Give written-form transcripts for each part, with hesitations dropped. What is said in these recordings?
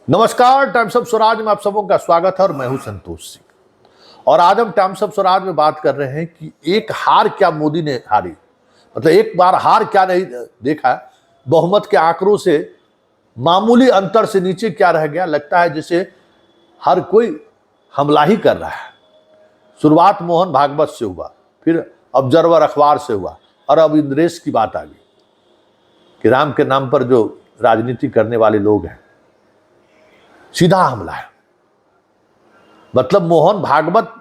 नमस्कार, times of Swaraj में आप सबों का स्वागत है और मैं हूं संतोष सिंह। और आज हम टाइम्स ऑफ स्वराज में बात कर रहे हैं कि एक हार क्या मोदी ने हारी, मतलब एक बार हार क्या नहीं देखा, बहुमत के आंकड़ों से मामूली अंतर से नीचे क्या रह गया। लगता है जैसे हर कोई हमला ही कर रहा है। शुरुआत मोहन भागवत से हुआ, फिर ऑब्जर्वर अखबार से हुआ और अब इंद्रेश की बात आ गई कि राम के नाम पर जो राजनीति करने वाले लोग हैं, सीधा हमला है। मतलब मोहन भागवत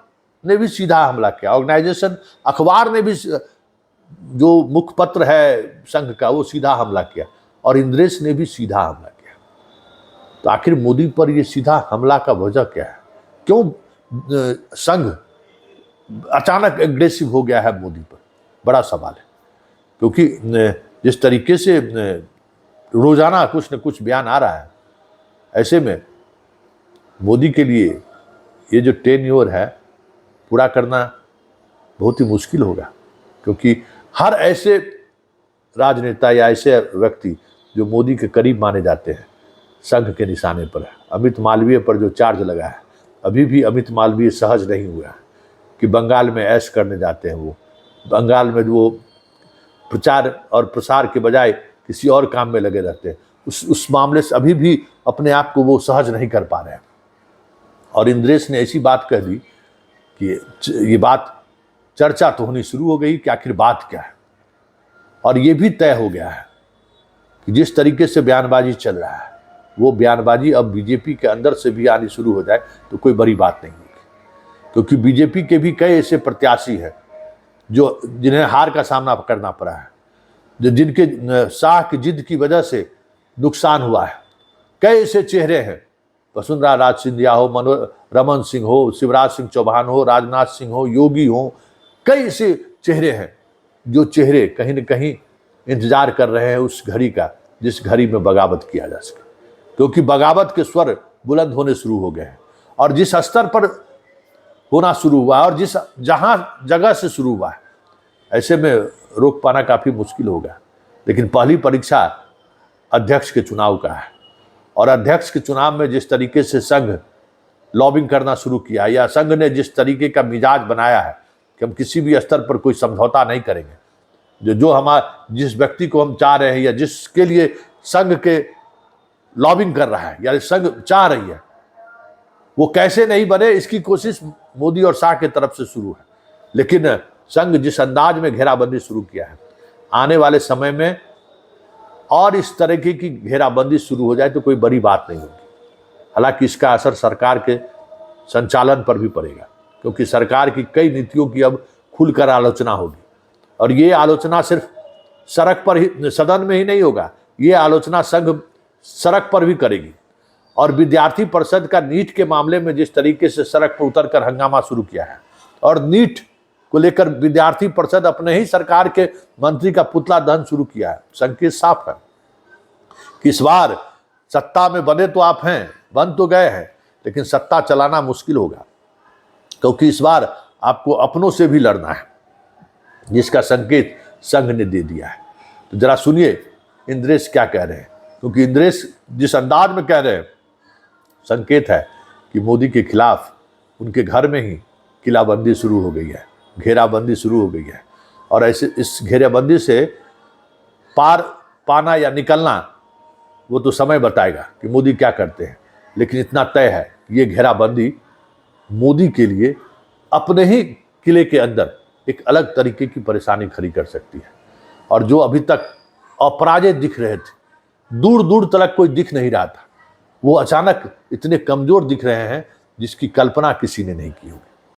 ने भी सीधा हमला किया, ऑर्गेनाइजेशन अखबार ने भी, जो मुखपत्र है संघ का, वो सीधा हमला किया, और इंद्रेश ने भी सीधा हमला किया। तो आखिर मोदी पर ये सीधा हमला का वजह क्या है? क्यों संघ अचानक एग्रेसिव हो गया है मोदी पर? बड़ा सवाल है। क्योंकि जिस तरीके से रोजाना कुछ न कुछ बयान आ रहा है, ऐसे में मोदी के लिए ये जो टेन्योर है पूरा करना बहुत ही मुश्किल होगा। क्योंकि हर ऐसे राजनेता या ऐसे व्यक्ति जो मोदी के करीब माने जाते हैं, संघ के निशाने पर है। अमित मालवीय पर जो चार्ज लगा है, अभी भी अमित मालवीय सहज नहीं हुआ है कि बंगाल में ऐश करने जाते हैं। वो बंगाल में वो प्रचार और प्रसार के बजाय किसी और काम में लगे रहते हैं। उस मामले से अभी भी अपने आप को वो सहज नहीं कर पा रहे हैं। और इंद्रेश ने ऐसी बात कह दी कि ये बात चर्चा तो होनी शुरू हो गई कि आखिर बात क्या है। और ये भी तय हो गया है कि जिस तरीके से बयानबाजी चल रहा है, वो बयानबाजी अब बीजेपी के अंदर से भी आनी शुरू हो जाए तो कोई बड़ी बात नहीं होगी। क्योंकि बीजेपी के भी कई ऐसे प्रत्याशी हैं जो जिन्हें हार का सामना करना पड़ा है, जो जिनके शाह की जिद की वजह से नुकसान हुआ है। कई ऐसे चेहरे हैं, वसुंधरा राज सिंधिया हो, रमन सिंह हो, शिवराज सिंह चौहान हो, राजनाथ सिंह हो, योगी हो, कई ऐसे चेहरे हैं जो चेहरे कहीं न कहीं इंतजार कर रहे हैं उस घड़ी का जिस घड़ी में बगावत किया जा सके। क्योंकि बगावत के स्वर बुलंद होने शुरू हो गए हैं, और जिस स्तर पर होना शुरू हुआ और जिस जहां जगह से शुरू हुआ है, ऐसे में रोक पाना काफी मुश्किल होगा। लेकिन पहली परीक्षा अध्यक्ष के चुनाव का है, और अध्यक्ष के चुनाव में जिस तरीके से संघ लॉबिंग करना शुरू किया, या संघ ने जिस तरीके का मिजाज बनाया है कि हम किसी भी स्तर पर कोई समझौता नहीं करेंगे, जो जिस व्यक्ति को हम चाह रहे हैं या जिसके लिए संघ के लॉबिंग कर रहा है या संघ चाह रही है, वो कैसे नहीं बने, इसकी कोशिश मोदी और शाह की तरफ से शुरू है। लेकिन संघ जिस अंदाज में घेराबंदी शुरू किया है, आने वाले समय में और इस तरह की घेराबंदी शुरू हो जाए तो कोई बड़ी बात नहीं होगी। हालांकि इसका असर सरकार के संचालन पर भी पड़ेगा, क्योंकि सरकार की कई नीतियों की अब खुलकर आलोचना होगी। और ये आलोचना सिर्फ सड़क पर ही, सदन में ही नहीं होगा, ये आलोचना संघ सड़क पर भी करेगी। और विद्यार्थी परिषद का नीट के मामले में जिस तरीके से सड़क पर उतरकर हंगामा शुरू किया है, और नीट को लेकर विद्यार्थी परिषद अपने ही सरकार के मंत्री का पुतला दहन शुरू किया है, संकेत साफ है कि इस बार सत्ता में बने तो आप हैं, बन तो गए हैं, लेकिन सत्ता चलाना मुश्किल होगा। क्योंकि इस बार आपको अपनों से भी लड़ना है, जिसका संकेत संघ ने दे दिया है। तो जरा सुनिए इंद्रेश क्या कह रहे हैं। क्योंकि इंद्रेश जिस अंदाज में कह रहे हैं, संकेत है कि मोदी के खिलाफ उनके घर में ही किलाबंदी शुरू हो गई है, घेराबंदी शुरू हो गई है। और ऐसे इस घेराबंदी से पार पाना या निकलना वो तो समय बताएगा कि मोदी क्या करते हैं। लेकिन इतना तय है, ये घेराबंदी मोदी के लिए अपने ही किले के अंदर एक अलग तरीके की परेशानी खड़ी कर सकती है। और जो अभी तक अपराजित दिख रहे थे, दूर दूर तक कोई दिख नहीं रहा था, वो अचानक इतने कमजोर दिख रहे हैं जिसकी कल्पना किसी ने नहीं की होगी।